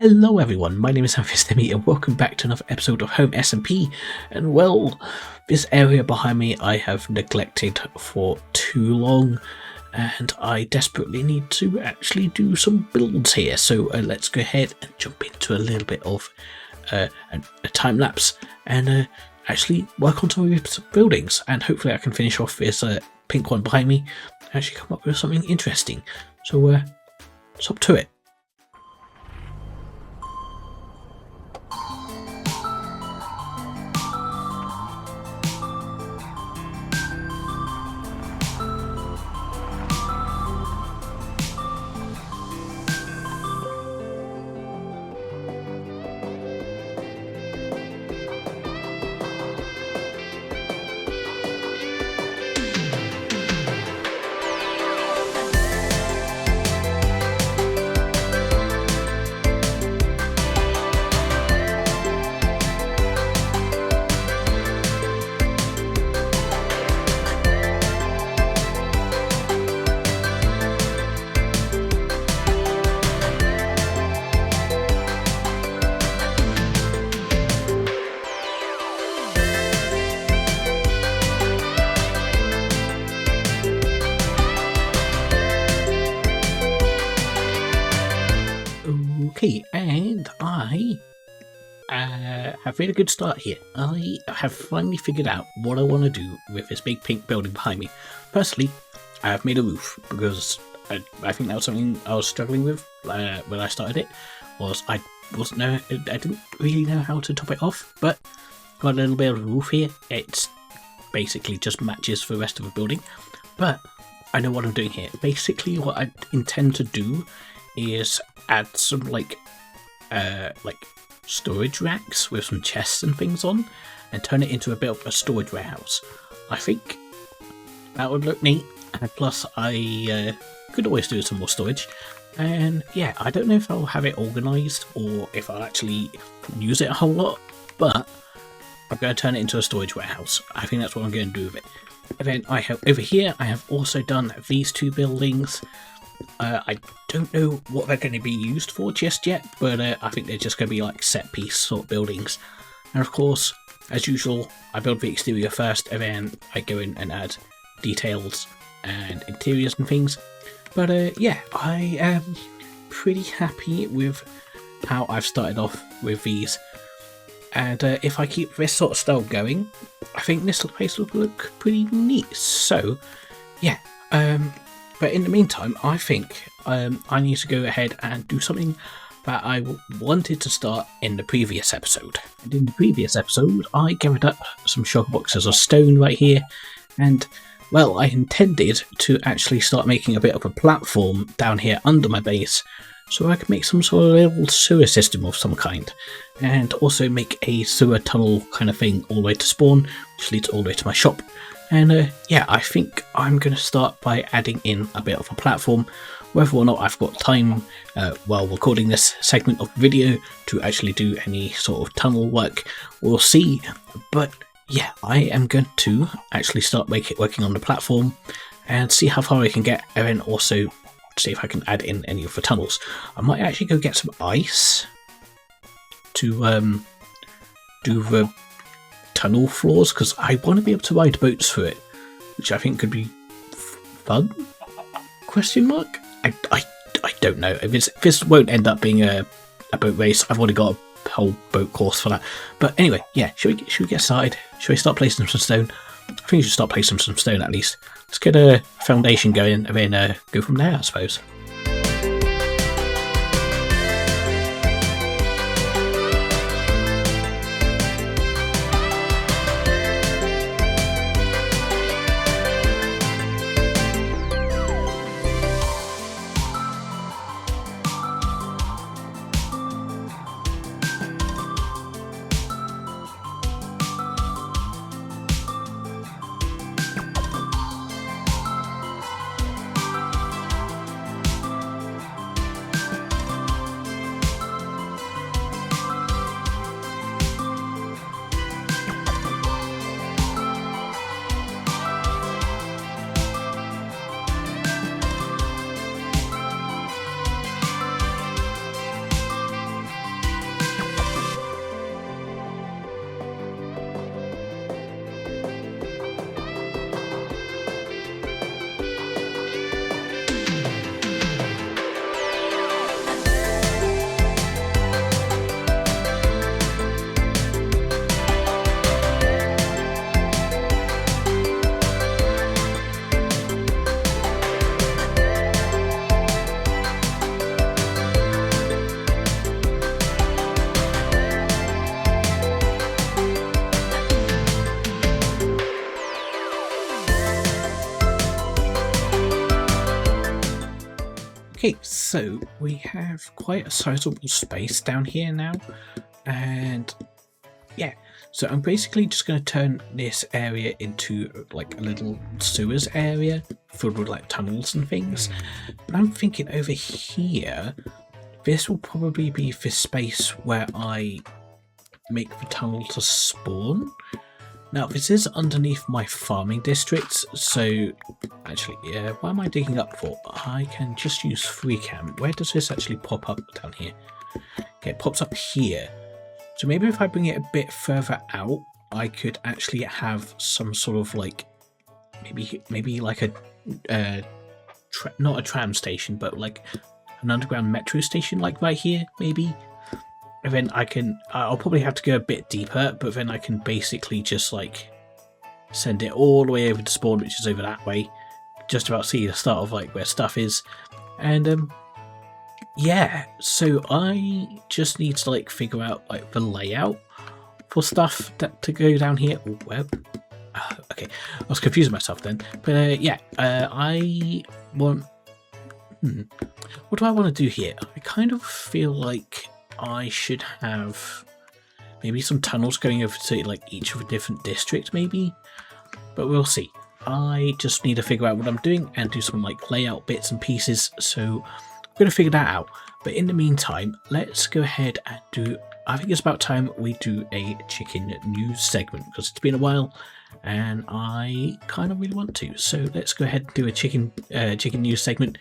Hello everyone, my name is HomeSmp and welcome back to another episode of HomeSmp. And well, this area behind me I have neglected for too long and I desperately need to actually do some builds here. So let's go ahead and jump into a little bit of a time lapse and actually work on some of these buildings, and hopefully I can finish off this pink one behind me and actually come up with something interesting. So let's up to it. Okay, and I have made a good start here. I have finally figured out what I want to do with this big pink building behind me. Firstly, I have made a roof because I think that was something I was struggling with when I started it. I didn't really know how to top it off, but got a little bit of a roof here. It's basically just matches for the rest of the building, but I know what I'm doing here. Basically, what I intend to do is add some like storage racks with some chests and things on and turn it into a bit of a storage warehouse. I think that would look neat, and plus I could always do some more storage. And yeah, I don't know if I'll have it organised or if I'll actually use it a whole lot, but I'm going to turn it into a storage warehouse. I think that's what I'm going to do with it. And then I have over here, I have also done these two buildings. I don't know what they're going to be used for just yet, but I think they're just going to be like set piece sort of buildings. And of course, as usual, I build the exterior first and then I go in and add details and interiors and things. But yeah, I am pretty happy with how I've started off with these. And if I keep this sort of style going, I think this place will look pretty neat. So yeah, but in the meantime, I think I need to go ahead and do something that I wanted to start in the previous episode. And in the previous episode, I gathered up some shulker boxes of stone right here, and well, I intended to actually start making a bit of a platform down here under my base, so I could make some sort of little sewer system of some kind, and also make a sewer tunnel kind of thing all the way to spawn, which leads all the way to my shop. And yeah, I think I'm going to start by adding in a bit of a platform. Whether or not I've got time while recording this segment of video to actually do any sort of tunnel work, we'll see. But yeah, I am going to actually start working on the platform and see how far I can get, and then also see if I can add in any of the tunnels. I might actually go get some ice to do the tunnel floors, because I want to be able to ride boats through it, which I think could be fun? Question mark? I don't know. If this won't end up being a boat race. I've already got a whole boat course for that. But anyway, yeah, should we get started? Should we start placing some stone? I think we should start placing some stone at least. Let's get a foundation going and then go from there, I suppose. Okay, so we have quite a sizable space down here now, and yeah, so I'm basically just going to turn this area into like a little sewers area filled with like tunnels and things. But I'm thinking over here, this will probably be the space where I make the tunnel to spawn. Now, this is underneath my farming district, so actually, yeah, what am I digging up for? I can just use FreeCam. Where does this actually pop up down here? Okay, it pops up here. So maybe if I bring it a bit further out, I could actually have some sort of like, maybe like a, not a tram station, but like an underground metro station, like right here, maybe. And then I'll probably have to go a bit deeper, but then I can basically just like send it all the way over to spawn, which is over that way. Just about see the start of like where stuff is. And yeah, so I just need to like figure out like the layout for stuff to go down here. Oh, web. Okay, I was confusing myself then. But yeah, I want... What do I want to do here? I kind of feel like I should have maybe some tunnels going over to like each of a different district maybe, but we'll see. I just need to figure out what I'm doing and do some like layout bits and pieces, so I'm going to figure that out. But in the meantime, let's go ahead and do, I think it's about time we do a chicken news segment, because it's been a while and I kind of really want to. So let's go ahead and do a chicken news segment,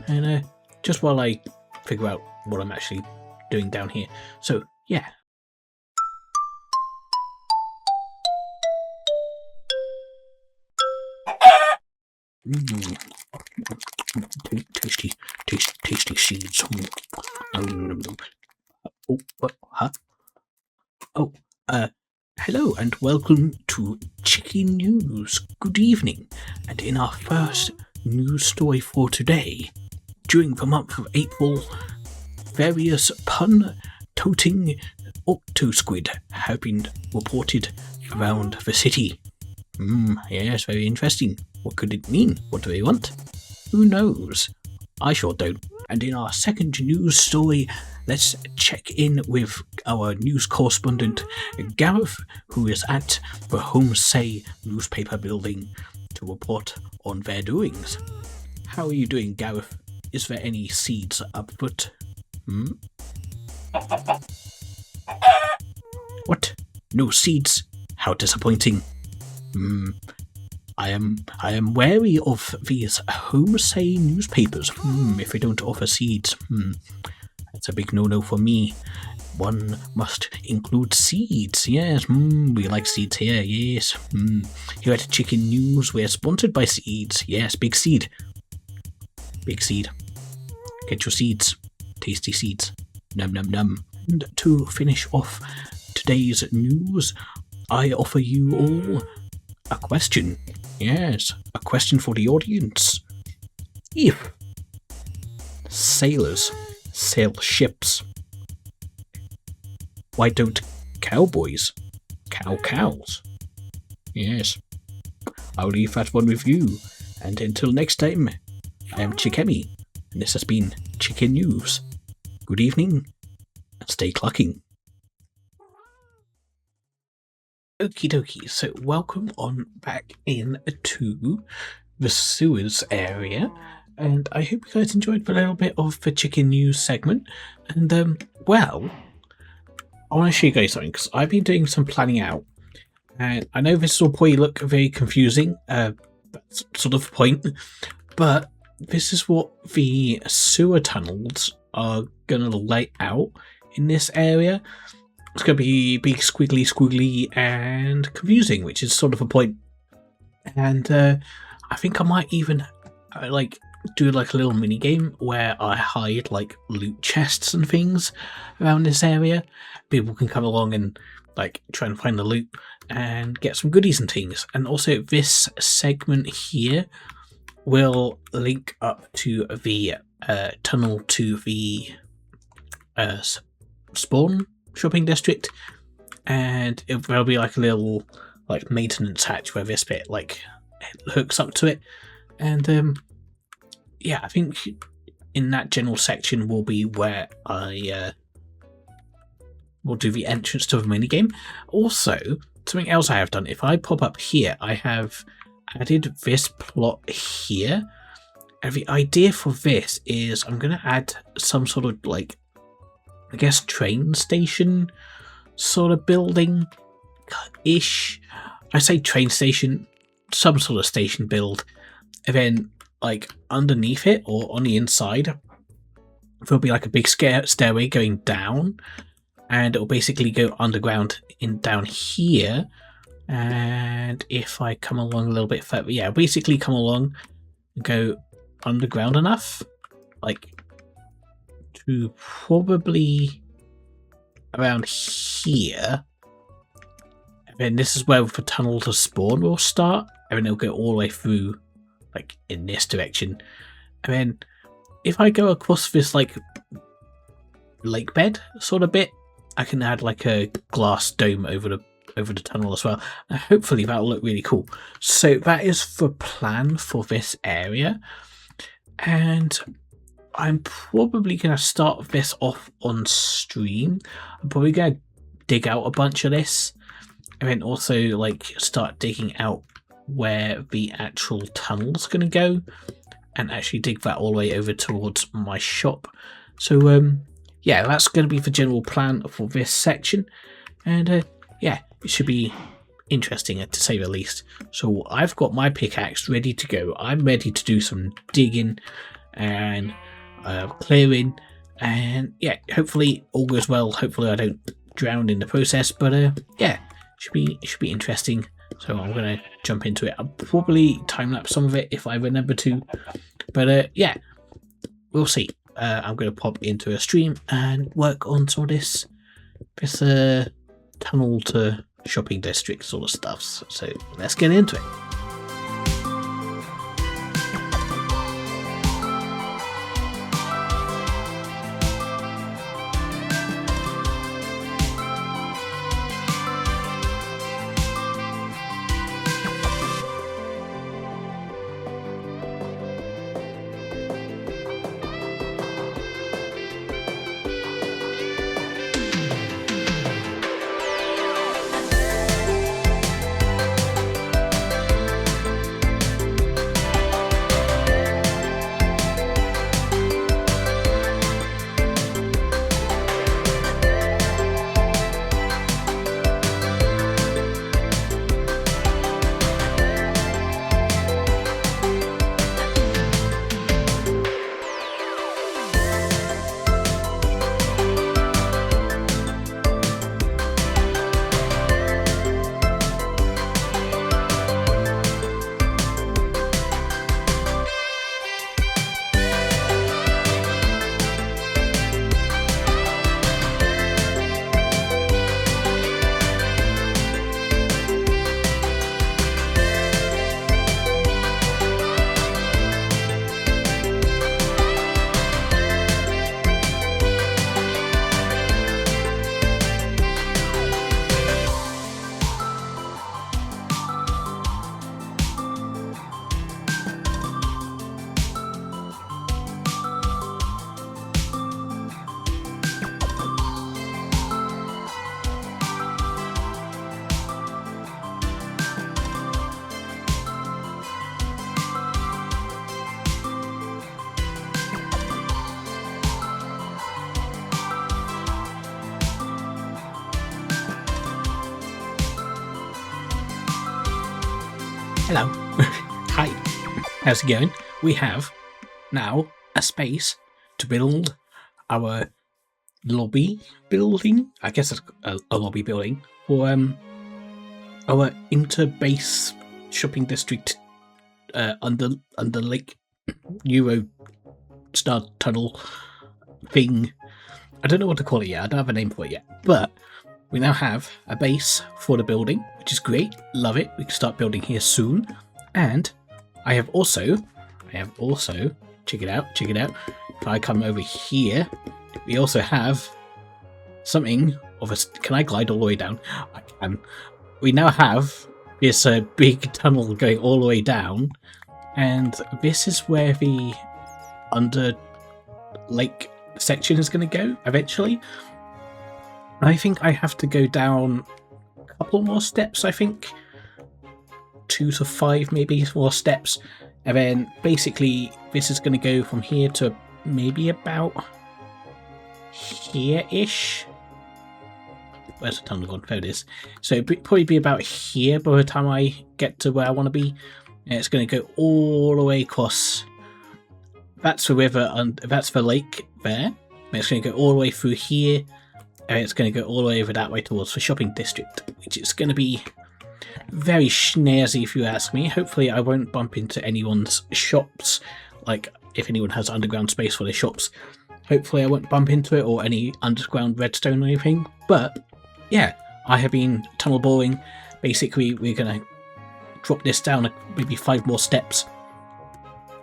and just while I figure out what I'm actually doing down here. So yeah. Tasty seeds. Oh, what? Huh? Oh, hello and welcome to Chicken News. Good evening. And in our first news story for today, during the month of April, various pun-toting octosquid have been reported around the city. Yes, very interesting. What could it mean? What do they want? Who knows? I sure don't. And in our second news story, let's check in with our news correspondent Gareth, who is at the HomeSmp newspaper building to report on their doings. How are you doing, Gareth? Is there any seeds afoot? What? No seeds? How disappointing. I am wary of these HomeSmp newspapers. If they don't offer seeds, that's a big no-no for me. One must include seeds. Yes, we like seeds here. Yes. Here at Chicken News, we're sponsored by seeds. Yes, big seed. Big seed. Get your seeds. Tasty seeds. Num num num. And to finish off today's news, I offer you all a question. Yes, a question for the audience. If sailors sail ships, why don't cowboys cow cows? Yes, I'll leave that one with you. And until next time, I am Chickemi, and this has been Chicken News. Good evening, and stay clucking. Okie dokie, so welcome on back in to the sewers area, and I hope you guys enjoyed a little bit of the chicken news segment. And well, I want to show you guys something, because I've been doing some planning out, and I know this will probably look very confusing, that's sort of the point, but this is what the sewer tunnels are going to lay out in this area. It's going to be big, squiggly, and confusing, which is sort of a point. And I think I might even do like a little mini game where I hide like loot chests and things around this area. People can come along and like try and find the loot and get some goodies and things. And also this segment here will link up to the tunnel to the spawn shopping district, and there'll be like a little like maintenance hatch where this bit like hooks up to it. And yeah, I think in that general section will be where I will do the entrance to the minigame. Also, something else I have done, if I pop up here, I have added this plot here. And the idea for this is I'm going to add some sort of, like, I guess train station sort of building-ish. I say train station, some sort of station build. And then, like, underneath it or on the inside, there'll be like a big stairway going down. And it'll basically go underground down here. And if I come along a little bit further, yeah, basically come along and go underground enough, like to probably around here. And then this is where the tunnel to spawn will start. And then it'll go all the way through, like in this direction. And then if I go across this like lake bed sort of bit, I can add like a glass dome over the tunnel as well. And hopefully that'll look really cool. So that is the plan for this area. And I'm probably going to start this off on stream. I'm probably going to dig out a bunch of this. And then also like start digging out where the actual tunnel's going to go. And actually dig that all the way over towards my shop. So yeah, that's going to be the general plan for this section. And yeah, it should be interesting to say the least. So I've got my pickaxe ready to go. I'm ready to do some digging and clearing. And yeah, hopefully all goes well. Hopefully I don't drown in the process. But yeah, it should be interesting. So I'm going to jump into it. I'll probably time-lapse some of it if I remember to. But yeah, we'll see. I'm going to pop into a stream and work on some of this tunnel to shopping district sort of stuff. So let's get into it. Hello. Hi. How's it going? We have now a space to build our lobby building. I guess it's a lobby building for our interbase shopping district under Lake Euro Star Tunnel thing. I don't know what to call it yet. I don't have a name for it yet. But we now have a base for the building, which is great. Love it. We can start building here soon. And I have also, check it out. If I come over here, we also have something of a, can I glide all the way down? I can. We now have this big tunnel going all the way down. And this is where the lake section is going to go eventually. I think I have to go down a couple more steps, I think. 2 to 5 maybe more steps. And then basically this is going to go from here to maybe about here-ish. Where's the tunnel gone? There it is. So it'll probably be about here by the time I get to where I want to be. And it's going to go all the way across. That's the river, and that's the lake there. And it's going to go all the way through here. And it's going to go all the way over that way towards the shopping district, which is going to be very snazzy if you ask me. Hopefully I won't bump into anyone's shops, like if anyone has underground space for their shops. Hopefully I won't bump into it, or any underground redstone or anything. But yeah, I have been tunnel boring. Basically we're going to drop this down maybe 5 more steps.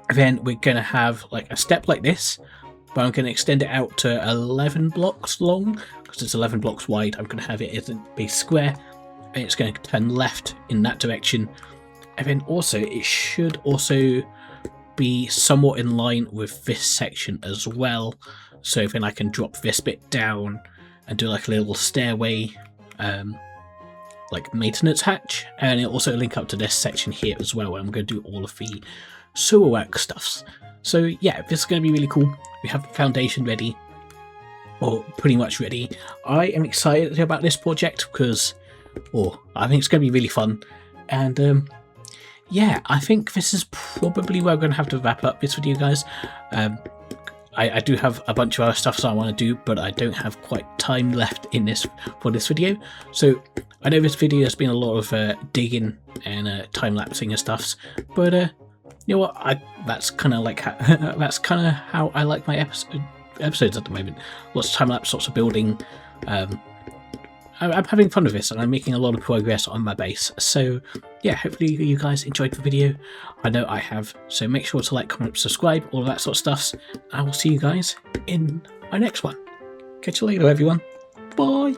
And then we're going to have like a step like this, but I'm going to extend it out to 11 blocks long, because it's 11 blocks wide. I'm going to have it as a base square, and it's going to turn left in that direction. And then also it should also be somewhat in line with this section as well. So then I can drop this bit down and do like a little stairway, like maintenance hatch, and it'll also link up to this section here as well, where I'm going to do all of the sewer work stuffs. So yeah, this is going to be really cool. We have the foundation ready, or pretty much ready. I am excited about this project because, I think it's going to be really fun. And yeah, I think this is probably where I'm going to have to wrap up this video, guys. I do have a bunch of other stuff that I want to do, but I don't have quite time left in this for this video. So I know this video has been a lot of digging and time-lapsing and stuffs, but you know what? That's kind of like that's kind of how I like my episodes at the moment. Lots of time-lapse, lots of building. I'm having fun with this, and I'm making a lot of progress on my base. So yeah, hopefully you guys enjoyed the video. I know I have, so make sure to like, comment, subscribe, all of that sort of stuff. I will see you guys in my next one. Catch you later, everyone. Bye.